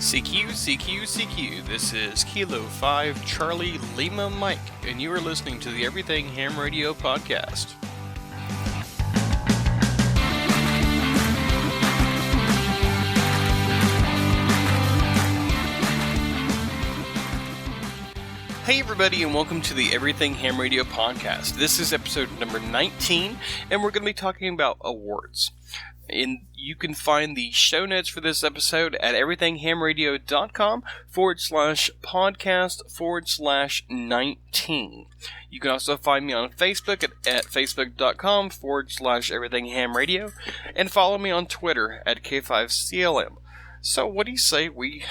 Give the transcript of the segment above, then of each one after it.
CQ, CQ, CQ. This is Kilo 5 Charlie Lima Mike, and you are listening to the Everything Ham Radio podcast. Hey everybody, and welcome to the Everything Ham Radio podcast. This is episode number 19, and we're going to be talking about awards. And you can find the show notes for this episode at everythinghamradio.com/podcast/19. You can also find me on Facebook at facebook.com/everythinghamradio, and follow me on Twitter at K5CLM. So what do you say we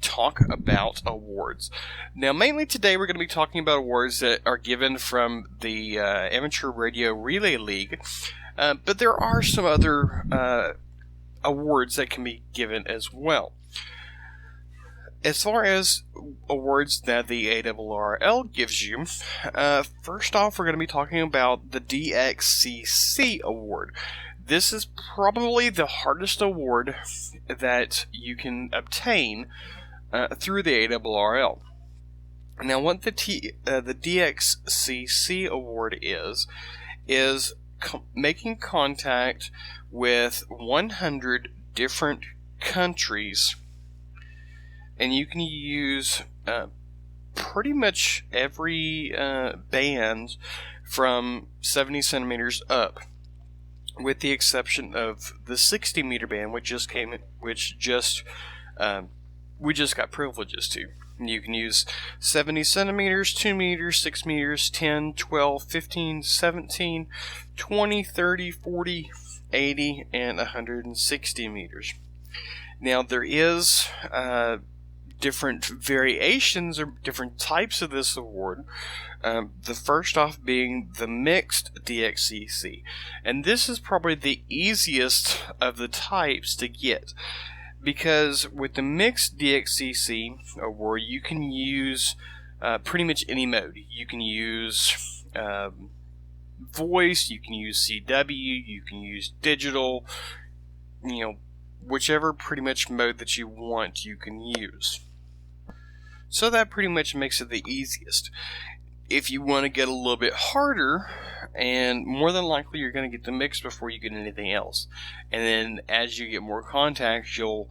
talk about awards? Now, mainly today we're going to be talking about awards that are given from the Amateur Radio Relay League, but there are some other awards that can be given as well. As far as awards that the ARRL gives you, first off we're going to be talking about the Dxcc award. This is probably the hardest award that you can obtain through the ARRL. Now, what the Dxcc award is making contact with 100 different countries, and you can use pretty much every band from 70 centimeters up, with the exception of the 60 meter band, we just got privileges to. You can use 70 centimeters, 2 meters, 6 meters, 10, 12, 15, 17, 20, 30, 40, 80, and 160 meters. Now, there is different variations or different types of this award. The first off being the mixed Dxcc. And this is probably the easiest of the types to get, because with the mixed Dxcc award, you can use pretty much any mode. You can use voice, you can use CW, you can use digital, whichever pretty much mode that you want, you can use. So that pretty much makes it the easiest. If you want to get a little bit harder, and more than likely you're going to get the mix before you get anything else. And then as you get more contacts, you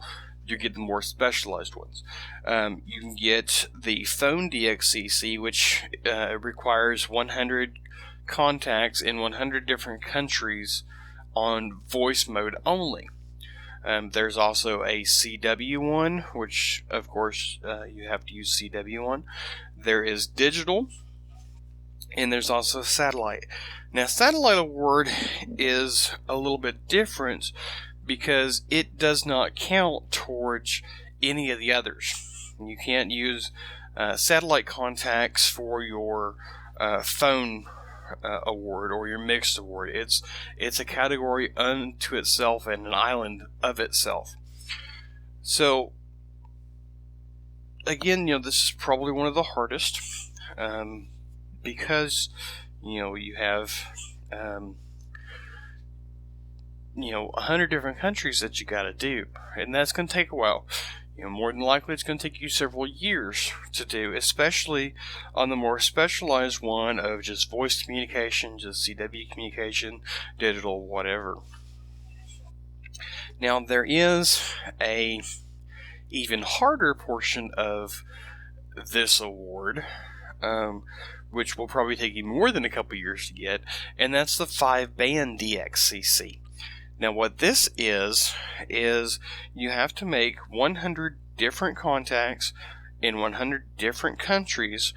get the more specialized ones. You can get the phone Dxcc, which requires 100 contacts in 100 different countries on voice mode only. There's also a CW one, which of course you have to use CW one. There is digital, and there's also satellite. Now, satellite award is a little bit different because it does not count towards any of the others. You can't use satellite contacts for your phone award or your mixed award. It's a category unto itself and an island of itself. So, again, this is probably one of the hardest. Because you have 100 different countries that you got to do, and that's going to take a while. More than likely it's going to take you several years to do, especially on the more specialized one of just voice communication, just CW communication, digital, whatever. Now, there is a even harder portion of this award, which will probably take you more than a couple years to get, and that's the 5-band Dxcc. Now, what this is you have to make 100 different contacts in 100 different countries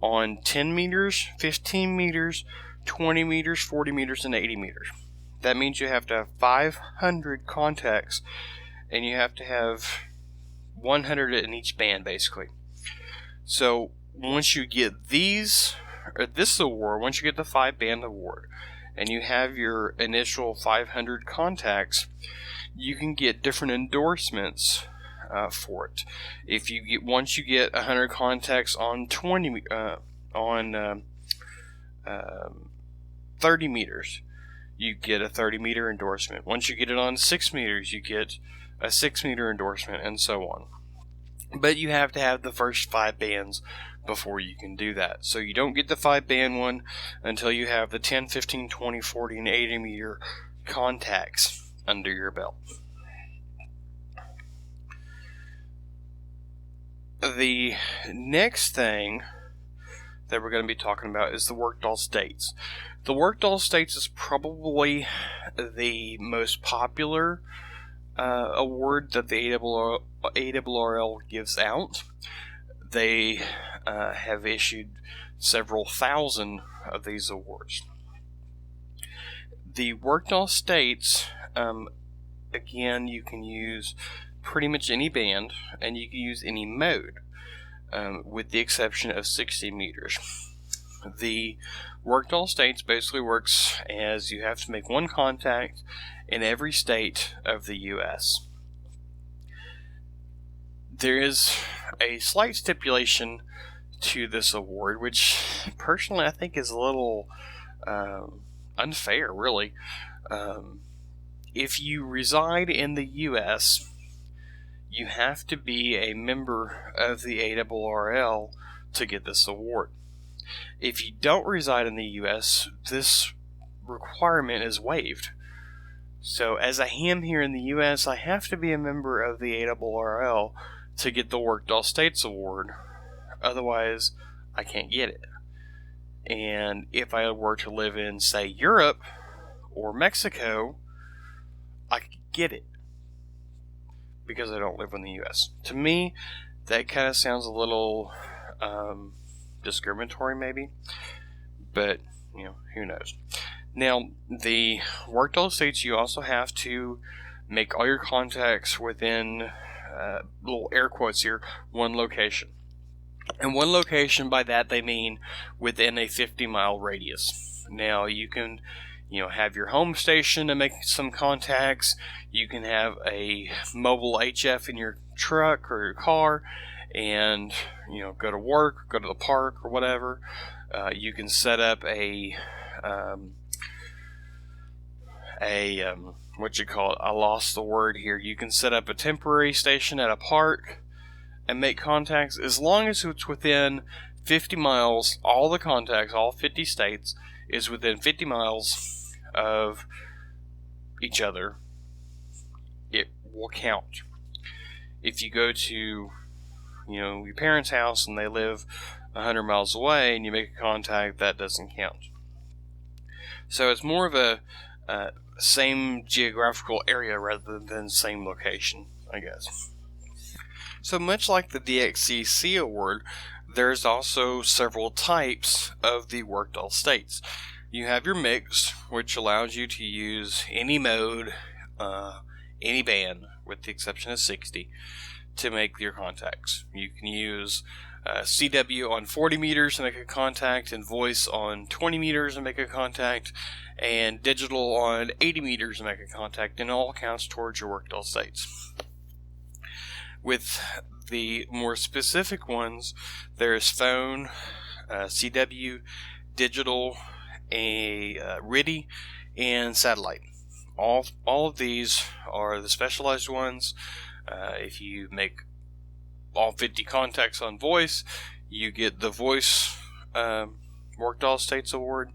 on 10 meters, 15 meters, 20 meters, 40 meters, and 80 meters. That means you have to have 500 contacts, and you have to have 100 in each band, basically. So, once you get this award, once you get the 5-band award, and you have your initial 500 contacts, you can get different endorsements for it. Once you get 100 contacts on 30 meters, you get a 30 meter endorsement. Once you get it on 6 meters, you get a 6 meter endorsement, and so on. But you have to have the first 5 bands before you can do that. So you don't get the 5 band one until you have the 10, 15, 20, 40, and 80 meter contacts under your belt. The next thing that we're going to be talking about is the worked all states. The worked all states is probably the most popular award that the ARRL gives out. They have issued several thousand of these awards. The worked all states, again, you can use pretty much any band, and you can use any mode, with the exception of 60 meters. The worked all states basically works as you have to make one contact in every state of the U.S. There is a slight stipulation to this award, which personally I think is a little unfair, really. If you reside in the U.S., you have to be a member of the ARRL to get this award. If you don't reside in the U.S., this requirement is waived. So as I am here in the U.S., I have to be a member of the ARRL to get the Worked All States Award. Otherwise, I can't get it. And if I were to live in, say, Europe or Mexico, I could get it because I don't live in the U.S. To me, that kind of sounds a little discriminatory, maybe. But, who knows. Now, the Worked All States, you also have to make all your contacts within, little air quotes here, one location. And one location, by that they mean within a 50-mile radius. Now, you can, have your home station to make some contacts. You can have a mobile HF in your truck or your car and, go to work, go to the park or whatever. You can set up I lost the word here. You can set up a temporary station at a park and make contacts as long as it's within 50 miles. All the contacts, all 50 states, is within 50 miles of each other. It will count. If you go to, your parents' house and they live 100 miles away and you make a contact, that doesn't count. So it's more of a same geographical area rather than same location, I guess. So much like the Dxcc award, there's also several types of the Worked All States. You have your mix, which allows you to use any mode, any band, with the exception of 60, to make your contacts. You can use CW on 40 meters to make a contact, and voice on 20 meters to make a contact, and digital on 80 meters to make a contact, and it all counts towards your Worked All States. With the more specific ones, there's phone, CW, digital, RIDI, and satellite. All of these are the specialized ones. If you make all 50 contacts on voice, you get the voice Worked All States Award.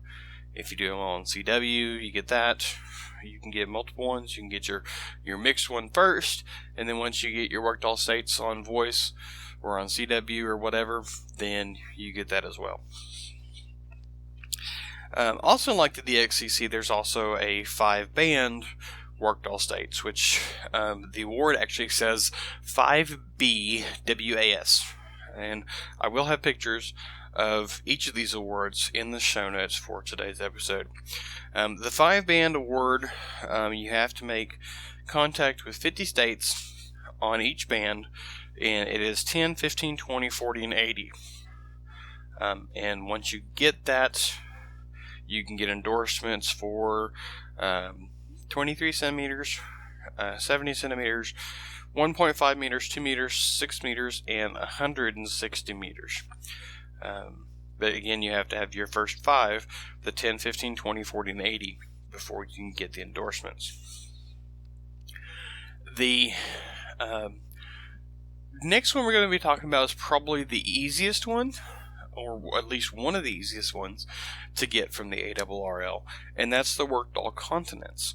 If you do them all on CW, you get that. You can get multiple ones. You can get your mixed one first, and then once you get your Worked All States on voice or on CW or whatever, then you get that as well. Also, like the Dxcc, there's also a 5-band Worked All States, which the award actually says 5B WAS. And I will have pictures of each of these awards in the show notes for today's episode. The 5-band award, you have to make contact with 50 states on each band, and it is 10, 15, 20, 40, and 80. And once you get that, you can get endorsements for 23 centimeters, 70 centimeters, 1.5 meters, 2 meters, 6 meters, and 160 meters. But again, you have to have your first 5, the 10, 15, 20, 40, and 80, before you can get the endorsements. The next one we're going to be talking about is probably the easiest one, or at least one of the easiest ones to get from the ARRL, and that's the worked all continents.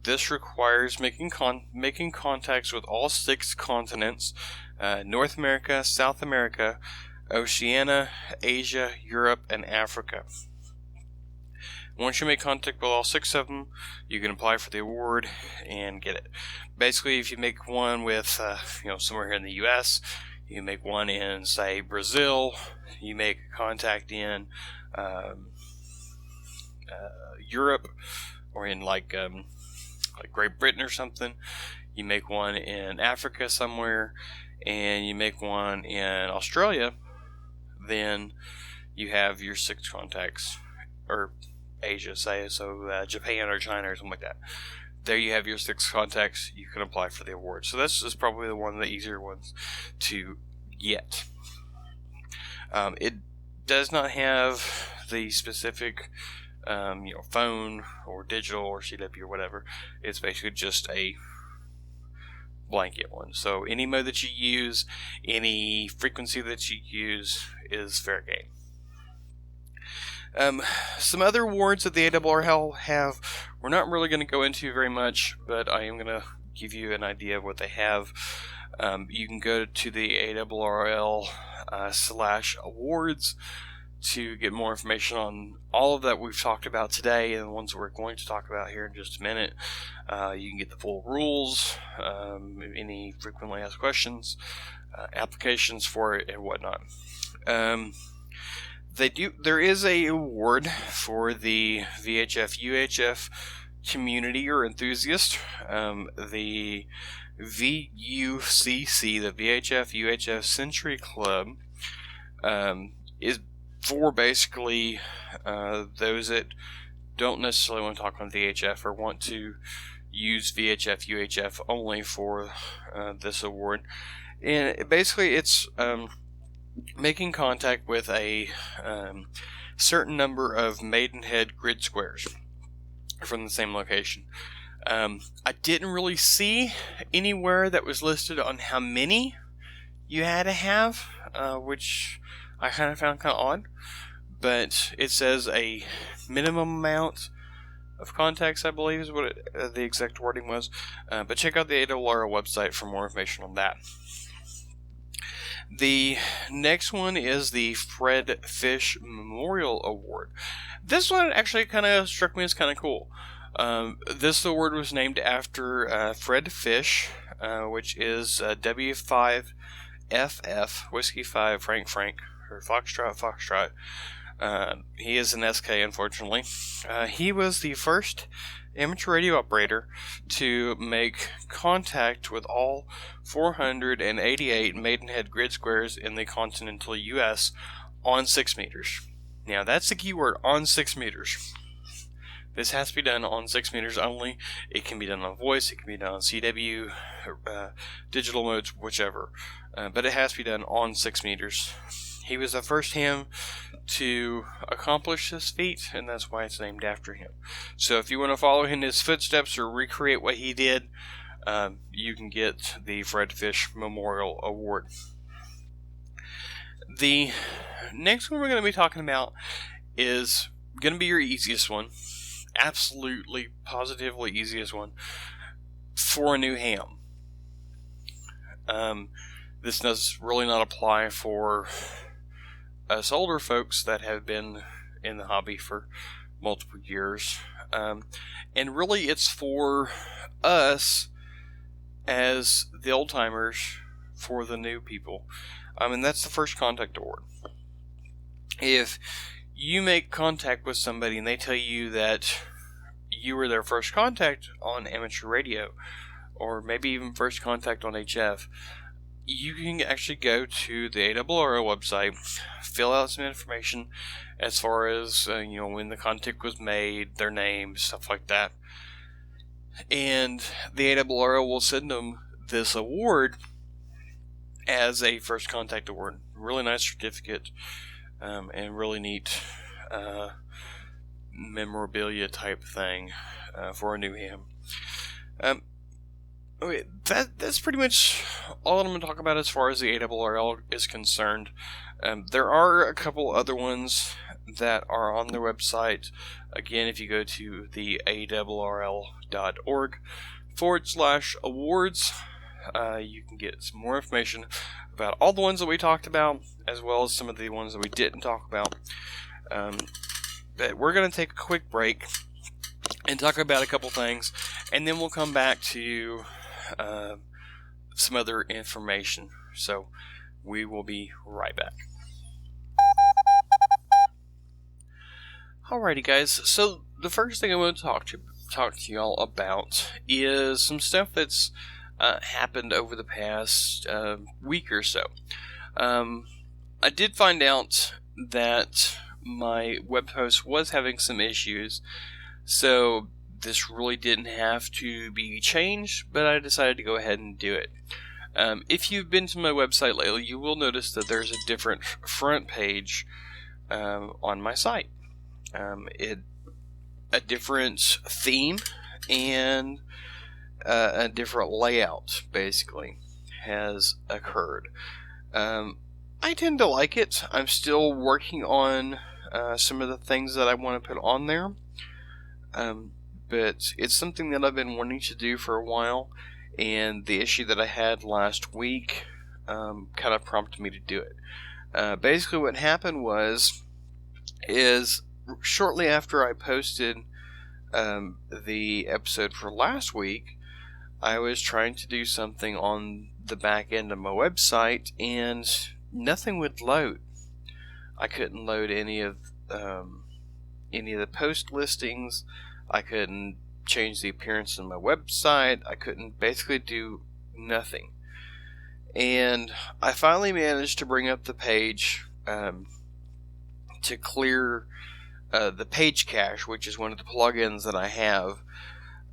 This requires making contacts with all 6 continents: North America, South America, Oceania, Asia, Europe, and Africa. Once you make contact with all 6 of them, you can apply for the award and get it. Basically, if you make one with, somewhere here in the U.S., you make one in, say, Brazil, you make a contact in Europe, or in like Great Britain or something, you make one in Africa somewhere, and you make one in Australia, then you have your 6 contacts, or Asia, say, so Japan or China or something like that. There you have your 6 contacts. You can apply for the award. So this is probably one of the easier ones to get. It does not have the specific, phone or digital or CW or whatever. It's basically just a blanket one. So any mode that you use, any frequency that you use is fair game. Some other awards that the ARRL have, we're not really going to go into very much, but I am going to give you an idea of what they have. You can go to the ARRL /awards to get more information on all of that we've talked about today and the ones we're going to talk about here in just a minute. You can get the full rules, any frequently asked questions, applications for it, and whatnot. There is a award for the VHF UHF community or enthusiast. The VUCC, the VHF UHF Century Club, is for basically those that don't necessarily want to talk on VHF or want to use VHF UHF only for this award. And basically it's making contact with a certain number of Maidenhead grid squares from the same location. I didn't really see anywhere that was listed on how many you had to have, which I kind of found kind of odd. But it says a minimum amount of contacts, I believe is what the exact wording was. But check out the ARRL website for more information on that. The next one is the Fred Fish Memorial Award. This one actually kind of struck me as kind of cool. This award was named after Fred Fish, which is W5FF, Whiskey 5, Frank, or Foxtrot. He is an SK, unfortunately. He was the first amateur radio operator to make contact with all 488 Maidenhead grid squares in the continental U.S. on 6 meters. Now, that's the key word, on 6 meters. This has to be done on 6 meters only. It can be done on voice, it can be done on CW, digital modes, whichever. But it has to be done on 6 meters. He was the first ham to accomplish this feat, and that's why it's named after him. So if you want to follow in his footsteps or recreate what he did, you can get the Fred Fish Memorial Award. The next one we're going to be talking about is going to be your easiest one. Absolutely, positively easiest one for a new ham. This does really not apply for us older folks that have been in the hobby for multiple years. And really it's for us as the old timers, for the new people. And that's the First Contact Award. If you make contact with somebody and they tell you that you were their first contact on amateur radio, or maybe even first contact on HF, you can actually go to the ARRL website, fill out some information as far as when the contact was made, their name, stuff like that, and the ARRL will send them this award as a first contact award. Really nice certificate, and really neat memorabilia type thing for a new ham. Okay, that's pretty much all I'm going to talk about as far as the ARRL is concerned. There are a couple other ones that are on their website. Again, if you go to the ARRL.org/awards, you can get some more information about all the ones that we talked about, as well as some of the ones that we didn't talk about. But we're going to take a quick break and talk about a couple things, and then we'll come back to some other information. So we will be right back. Alrighty, guys. So the first thing I want to talk to y'all about is some stuff that's happened over the past week or so. I did find out that my web host was having some issues, so this really didn't have to be changed, but I decided to go ahead and do it. If you've been to my website lately, you will notice that there's a different front page on my site. A different theme and a different layout, basically, has occurred. I tend to like it. I'm still working on some of the things that I want to put on there. But it's something that I've been wanting to do for a while, and the issue that I had last week kind of prompted me to do it. Basically what happened is shortly after I posted the episode for last week, I was trying to do something on the back end of my website, and nothing would load. I couldn't load any of the post listings. I couldn't change the appearance of my website. I couldn't basically do nothing. And I finally managed to bring up the page to clear the page cache, which is one of the plugins that I have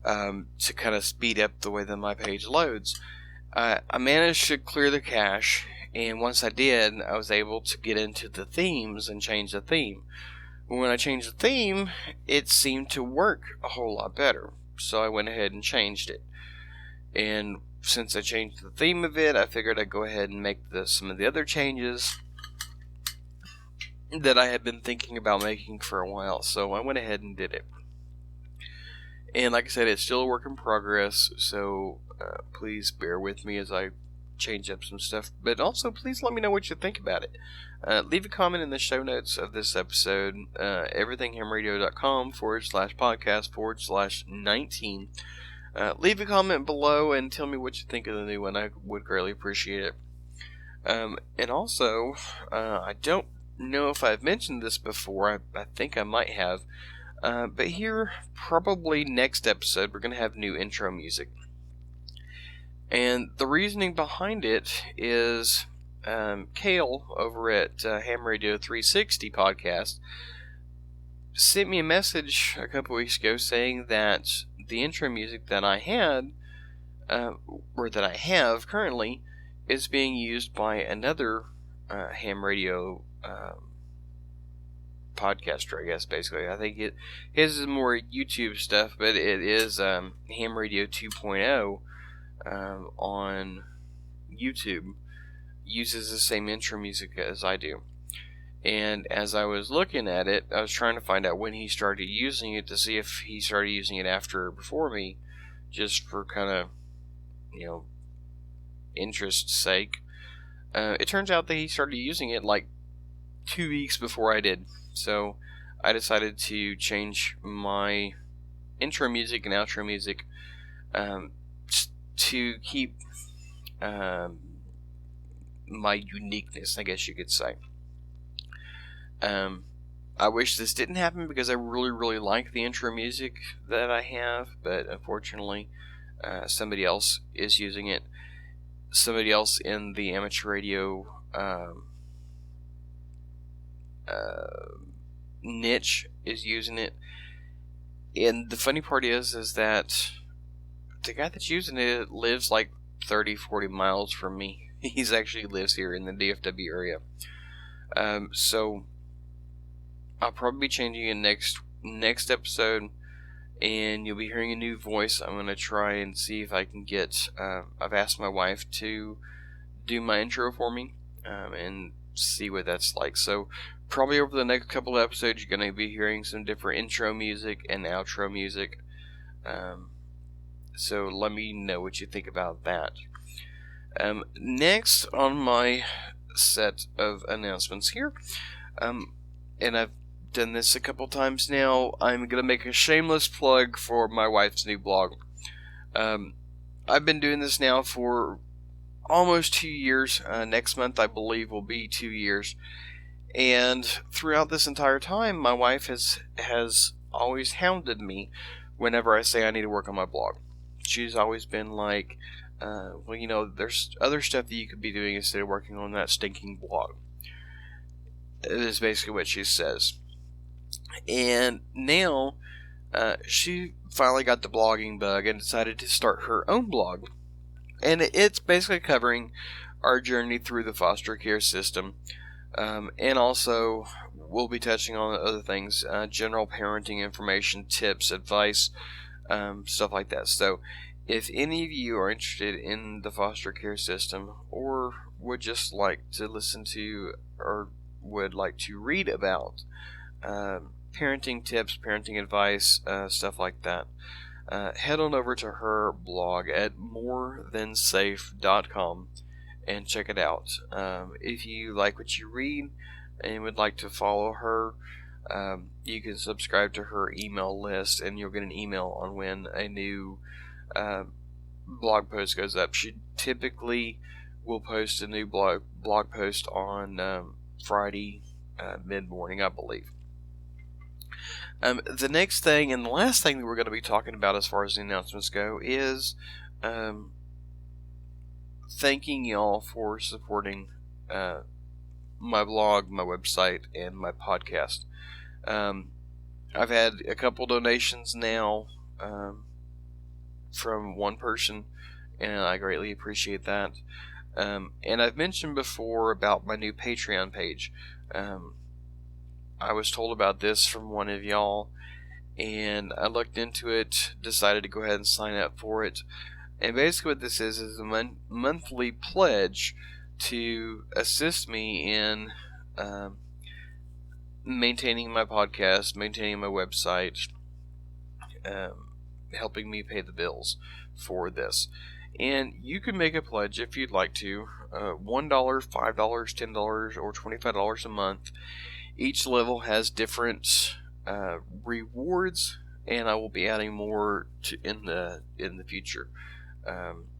to kind of speed up the way that my page loads. I managed to clear the cache, and once I did, I was able to get into the themes and change the theme. When I changed the theme, it seemed to work a whole lot better, so I went ahead and changed it. And since I changed the theme of it, I figured I'd go ahead and make some of the other changes that I had been thinking about making for a while, so I went ahead and did it. And like I said, it's still a work in progress, so please bear with me as I change up some stuff. But also, please let me know what you think about it. Leave a comment in the show notes of this episode, everythinghamradio.com/podcast/19. Leave a comment below and tell me what you think of the new one. I would greatly appreciate it. And also, I don't know if I've mentioned this before. I think I might have. But here, probably next episode, we're going to have new intro music. And the reasoning behind it is Kale over at Ham Radio 360 podcast sent me a message a couple weeks ago saying that the intro music that I had, or that I have currently, is being used by another ham radio podcaster, I guess, basically. I think his is more YouTube stuff, but it is Ham Radio 2.0 on YouTube. Uses the same intro music as I do. And as I was looking at it, I was trying to find out when he started using it to see if he started using it after or before me, just for kind of, interest's sake. It turns out that he started using it like 2 weeks before I did. So I decided to change my intro music and outro music to keep my uniqueness, I guess you could say. I wish this didn't happen because I really, really like the intro music that I have, but unfortunately, somebody else is using it. Somebody else in the amateur radio niche is using it. And the funny part is that the guy that's using it lives like 30-40 miles from me. He's actually lives here in the DFW area. So I'll probably be changing it next episode, and you'll be hearing a new voice. I'm going to try and see if I can get, I've asked my wife to do my intro for me, and see what that's like. So probably over the next couple of episodes, you're going to be hearing some different intro music and outro music. So let me know what you think about that. Next on my set of announcements here, and I've done this a couple times now, I'm going to make a shameless plug for my wife's new blog. I've been doing this now for almost 2 years. Next month, I believe, will be 2 years. And throughout this entire time, my wife has always hounded me whenever I say I need to work on my blog. She's always been like, well, you know, there's other stuff that you could be doing instead of working on that stinking blog. It is basically what she says. And now, she finally got the blogging bug and decided to start her own blog. And it's basically covering our journey through the foster care system. And also, we'll be touching on other things, general parenting information, tips, advice, stuff like that. So, if any of you are interested in the foster care system, or would just like to listen to, or would like to read about parenting tips, parenting advice, stuff like that, head on over to her blog at morethansafe.com and check it out. If you like what you read and would like to follow her, you can subscribe to her email list, and you'll get an email on when a new blog post goes up. She typically will post a new blog post on Friday mid-morning, I believe. The next thing and the last thing that we're going to be talking about as far as the announcements go is thanking y'all for supporting my blog, my website, and my podcast. I've had a couple donations now from one person, and I greatly appreciate that. And I've mentioned before about my new Patreon page. I was told about this from one of y'all, and I looked into it, decided to go ahead and sign up for it. And basically what this is a monthly pledge to assist me in maintaining my podcast, maintaining my website, helping me pay the bills for this. And you can make a pledge if you'd like to, $1, $5, $10, or $25 a month. Each level has different rewards, and I will be adding more in the future.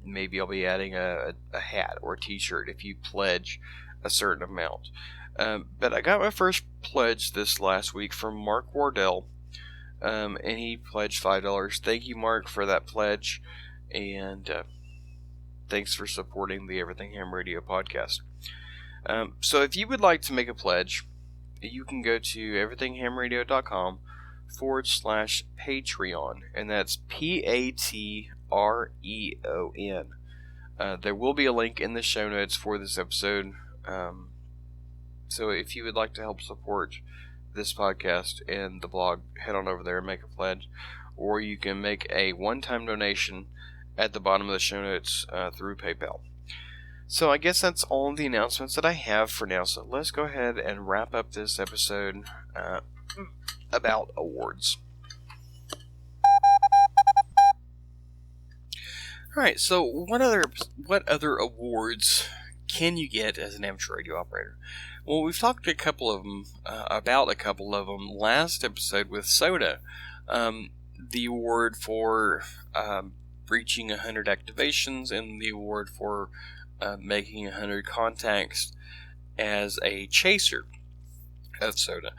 Maybe I'll be adding a hat or a t-shirt if you pledge a certain amount. But I got my first pledge this last week from Mark Wardell, and he pledged $5. Thank you, Mark, for that pledge, and thanks for supporting the Everything Ham Radio podcast. So if you would like to make a pledge, you can go to everythinghamradio.com/Patreon, and that's Patreon. There will be a link in the show notes for this episode. So if you would like to help support this podcast and the blog, head on over there and make a pledge. Or you can make a one-time donation at the bottom of the show notes through PayPal. So I guess that's all the announcements that I have for now. So let's go ahead and wrap up this episode about awards. Alright, so what other awards can you get as an amateur radio operator? Well, we've talked about a couple of them last episode with Soda. The award for reaching 100 activations, and the award for making 100 contacts as a chaser of Soda.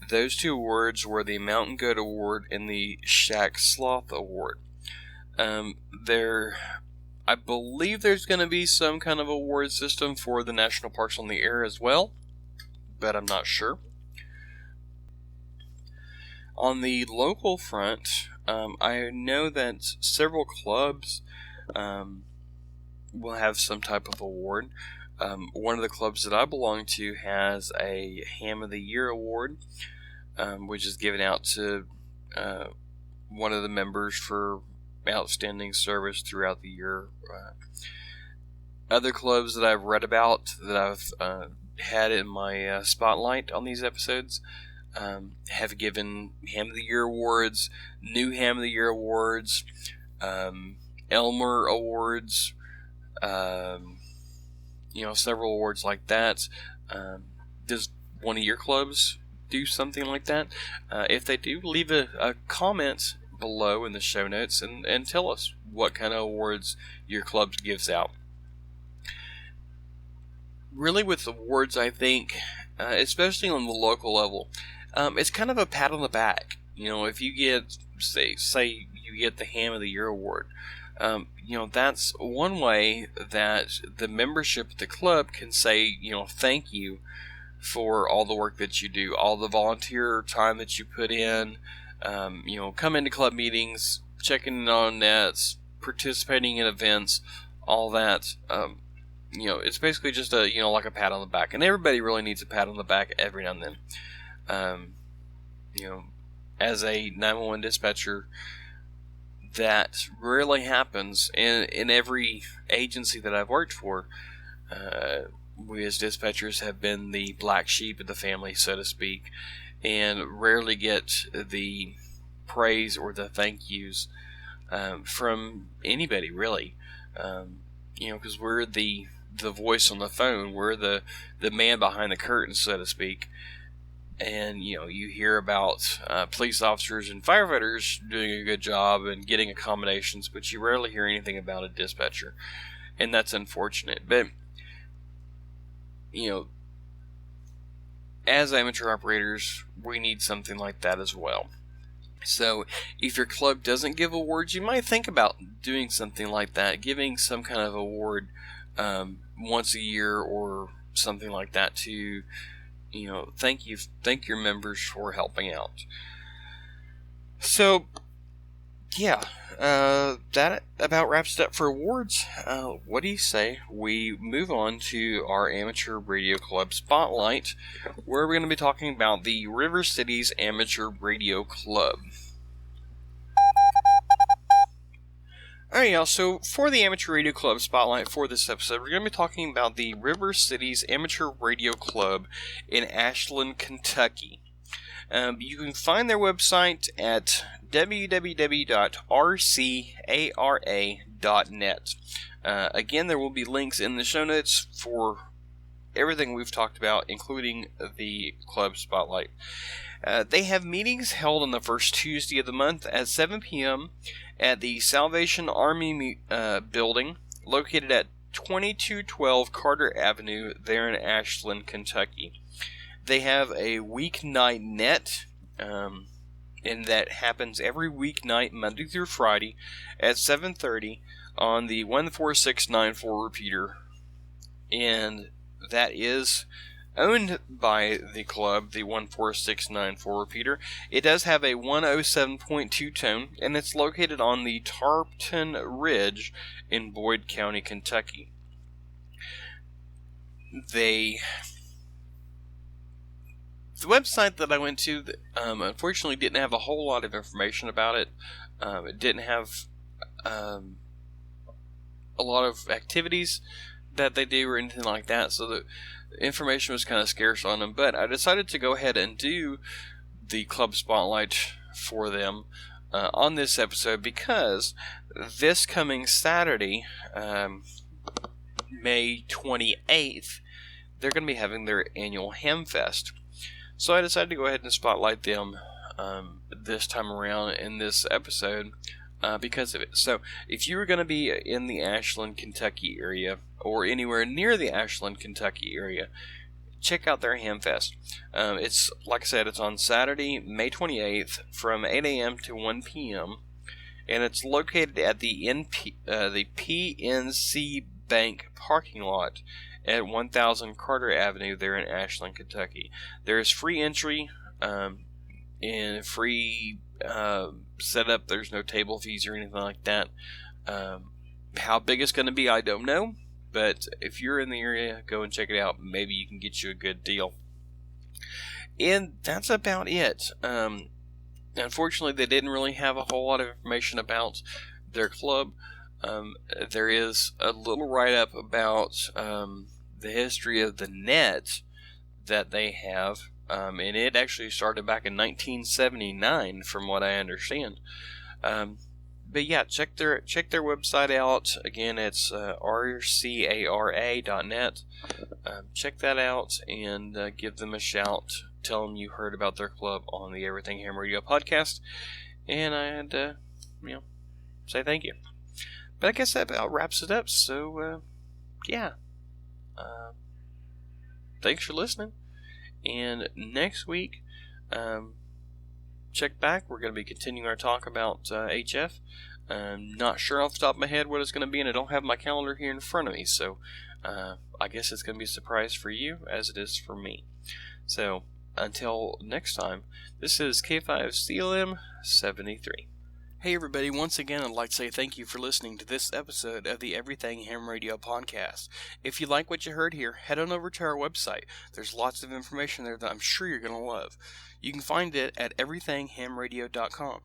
Those two awards were the Mountain Goat Award and the Shack Sloth Award. I believe there's going to be some kind of award system for the National Parks on the Air as well, but I'm not sure. On the local front, I know that several clubs will have some type of award. One of the clubs that I belong to has a Ham of the Year award, which is given out to one of the members for outstanding service throughout the year. Other clubs that I've read about that I've had in my spotlight on these episodes have given Ham of the Year awards, new Ham of the Year awards, Elmer awards, several awards like that. Does one of your clubs do something like that? If they do, leave a comment below in the show notes and tell us what kind of awards your club gives out. Really, with awards, I think, especially on the local level, it's kind of a pat on the back. If you get, say you get the Ham of the Year award, that's one way that the membership of the club can say, thank you for all the work that you do, all the volunteer time that you put in, come into club meetings, checking in on nets, participating in events, all that. It's basically just like a pat on the back, and everybody really needs a pat on the back every now and then. As a 911 dispatcher, that rarely happens in every agency that I've worked for. We as dispatchers have been the black sheep of the family, so to speak, and rarely get the praise or the thank yous from anybody, really. Because we're the voice on the phone, we're the man behind the curtain, so to speak. And you hear about police officers and firefighters doing a good job and getting accommodations, but you rarely hear anything about a dispatcher, and that's unfortunate. But as amateur operators, we need something like that as well. So if your club doesn't give awards, you might think about doing something like that, giving some kind of award once a year or something like that to thank your members for helping out. So yeah, that about wraps it up for awards. What do you say we move on to our Amateur Radio Club Spotlight, where we're going to be talking about the River Cities Amateur Radio Club. Alright, y'all, so for the Amateur Radio Club Spotlight for this episode, we're going to be talking about the River Cities Amateur Radio Club in Ashland, Kentucky. You can find their website at www.rcara.net. Again, there will be links in the show notes for everything we've talked about, including the club spotlight. They have meetings held on the first Tuesday of the month at 7 p.m. at the Salvation Army building, located at 2212 Carter Avenue there in Ashland, Kentucky. They have a weeknight net, and that happens every weeknight, Monday through Friday, at 7:30 on the 14694 repeater. And that is owned by the club, the 14694 repeater. It does have a 107.2 tone, and it's located on the Tarpon Ridge in Boyd County, Kentucky. The website that I went to, unfortunately, didn't have a whole lot of information about it. It didn't have a lot of activities that they do or anything like that, so the information was kind of scarce on them. But I decided to go ahead and do the club spotlight for them on this episode, because this coming Saturday, May 28th, they're going to be having their annual Hamfest. So I decided to go ahead and spotlight them this time around in this episode because of it. So if you were going to be in the Ashland, Kentucky area, or anywhere near the Ashland, Kentucky area, check out their Hamfest. It's, like I said, it's on Saturday, May 28th from 8 a.m. to 1 p.m. And it's located at the PNC Bank parking lot at 1000 Carter Avenue there in Ashland, Kentucky. There is free entry and free setup. There's no table fees or anything like that. How big it's going to be, I don't know. But if you're in the area, go and check it out. Maybe you can get you a good deal. And that's about it. Unfortunately, they didn't really have a whole lot of information about their club. There is a little write-up about the history of the net that they have, and it actually started back in 1979, from what I understand. But yeah, check their website out. Again, it's rcara.net. Check that out and give them a shout. Tell them you heard about their club on the Everything Ham Radio podcast, and I'd say thank you. But I guess that about wraps it up. So yeah, thanks for listening. And next week, check back. We're going to be continuing our talk about HF. I'm not sure off the top of my head what it's going to be, and I don't have my calendar here in front of me, so I guess it's going to be a surprise for you as it is for me. So until next time, this is K5CLM 73. Hey everybody, once again I'd like to say thank you for listening to this episode of the Everything Ham Radio podcast. If you like what you heard here, head on over to our website. There's lots of information there that I'm sure you're going to love. You can find it at everythinghamradio.com.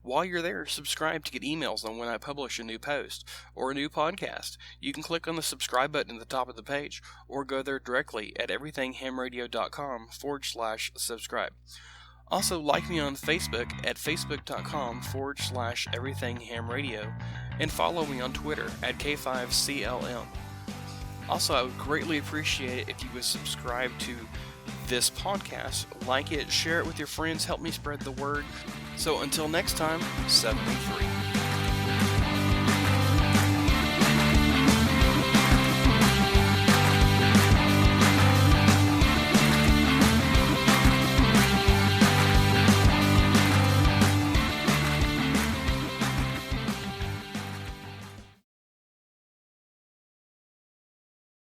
While you're there, subscribe to get emails on when I publish a new post or a new podcast. You can click on the subscribe button at the top of the page or go there directly at everythinghamradio.com/subscribe. Also, like me on Facebook at facebook.com/everythinghamradio and follow me on Twitter at K5CLM. Also, I would greatly appreciate it if you would subscribe to this podcast, like it, share it with your friends, help me spread the word. So until next time, 73.